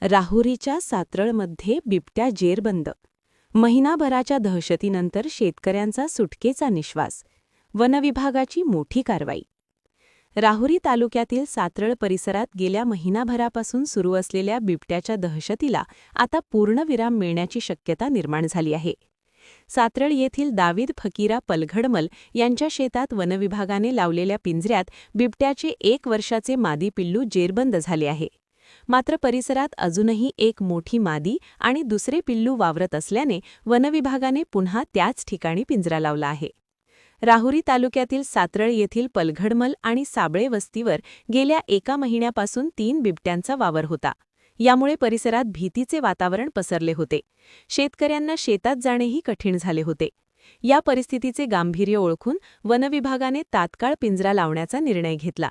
राहुरीच्या सातरळमध्ये बिबट्या जेरबंद. महिनाभराच्या दहशतीनंतर शेतकऱ्यांचा सुटकेचा निश्वास. वनविभागाची मोठी कारवाई. राहुरी तालुक्यातील सातरळ परिसरात गेल्या महिनाभरापासून सुरू असलेल्या बिबट्याच्या दहशतीला आता पूर्णविराम मिळण्याची शक्यता निर्माण झाली आहे. सातरळ येथील दावीद फकीरा पलघडमल यांच्या शेतात वनविभागाने लावलेल्या पिंजऱ्यात बिबट्याचे 1 वर्षाचे मादी पिल्लू जेरबंद झाले आहे. मात्र परिसरात अजूनही एक मोठी मादी आणि दुसरे पिल्लू वावरत असल्याने वनविभागाने पुन्हा त्याच ठिकाणी पिंजरा लावला आहे. राहुरी तालुक्यातील सातरळ येथील पलघडमल आणि साबळे वस्तीवर गेल्या 1 महिन्यापासून 3 बिबट्यांचा वावर होता. यामुळे परिसरात भीतीचे वातावरण पसरले होते. शेतकऱ्यांना शेतात जाणेही कठीण झाले होते. या परिस्थितीचे गांभीर्य ओळखून वनविभागाने तात्काळ पिंजरा लावण्याचा निर्णय घेतला.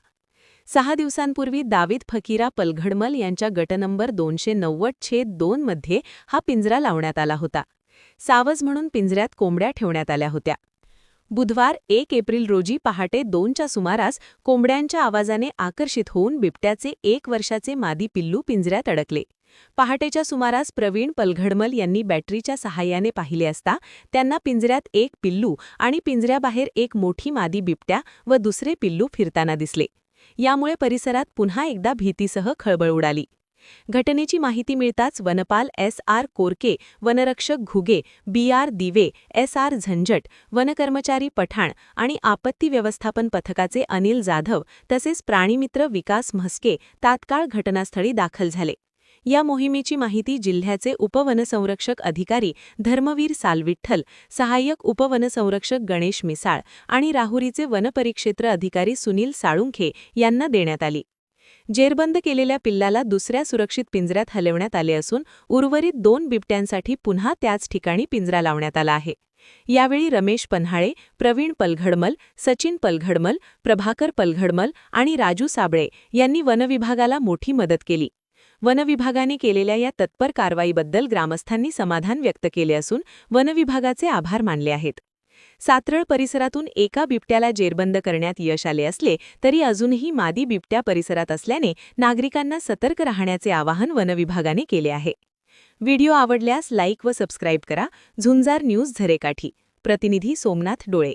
6 दिवसांपूर्वी दावीद फकीरा पलघडमल यांच्या गट नंबर 290/2 मध्ये हा पिंजरा लावण्यात आला होता. सावज म्हणून पिंजऱ्यात कोंबड्या ठेवण्यात आल्या होत्या. बुधवार 1 एप्रिल रोजी पहाटे 2च्या सुमारास कोंबड्यांच्या आवाजाने आकर्षित होऊन बिबट्याचे 1 वर्षाचे मादी पिल्लू पिंजऱ्यात अडकले. पहाटेच्या सुमारास प्रवीण पलघडमल यांनी बॅटरीच्या सहाय्याने पाहिले असता त्यांना पिंजऱ्यात एक पिल्लू आणि पिंजऱ्याबाहेर एक मोठी मादी बिबट्या व दुसरे पिल्लू फिरताना दिसले. यामुळे परिसरात पुन्हा एकदा भीतीसह खळबळ उडाली. घटनेची माहिती मिळताच वनपाल S.R. कोरके, वनरक्षक घुगे, B.R. दिवे, S.R. झंझट, वनकर्मचारी पठाण आणि आपत्ती व्यवस्थापन पथकाचे अनिल जाधव तसेच प्राणीमित्र विकास म्हस्के तात्काळ घटनास्थळी दाखल झाले. या मोहिमेची माहिती जिल्ह्याचे उपवनसंरक्षक अधिकारी धर्मवीर सालविठ्ठल, सहाय्यक उपवनसंरक्षक गणेश मिसाळ आणि राहुरीचे वनपरिक्षेत्र अधिकारी सुनील साळुंखे यांना देण्यात आली. जेरबंद केलेल्या पिल्लाला दुसऱ्या सुरक्षित पिंजऱ्यात हलवण्यात आले असून उर्वरित 2 बिबट्यांसाठी पुन्हा त्याच ठिकाणी पिंजरा लावण्यात आला आहे. यावेळी रमेश पन्हाळे, प्रवीण पलघडमल, सचिन पलघडमल, प्रभाकर पलघडमल आणि राजू साबळे यांनी वनविभागाला मोठी मदत केली. वनविभागाने केलेल्या या तत्पर कारवाईबद्दल ग्रामस्थांनी समाधान व्यक्त केले असून वनविभागाचे आभार मानले आहेत. सातरळ परिसरातून एका बिबट्याला जेरबंद करण्यात यश आले असले तरी अजूनही मादी बिबट्या परिसरात असल्याने नागरिकांना सतर्क राहण्याचे आवाहन वनविभागाने केले आहे. व्हिडिओ आवडल्यास लाईक व सबस्क्राईब करा. झुंजार न्यूज झरेकाठी. प्रतिनिधी सोमनाथ डोळे.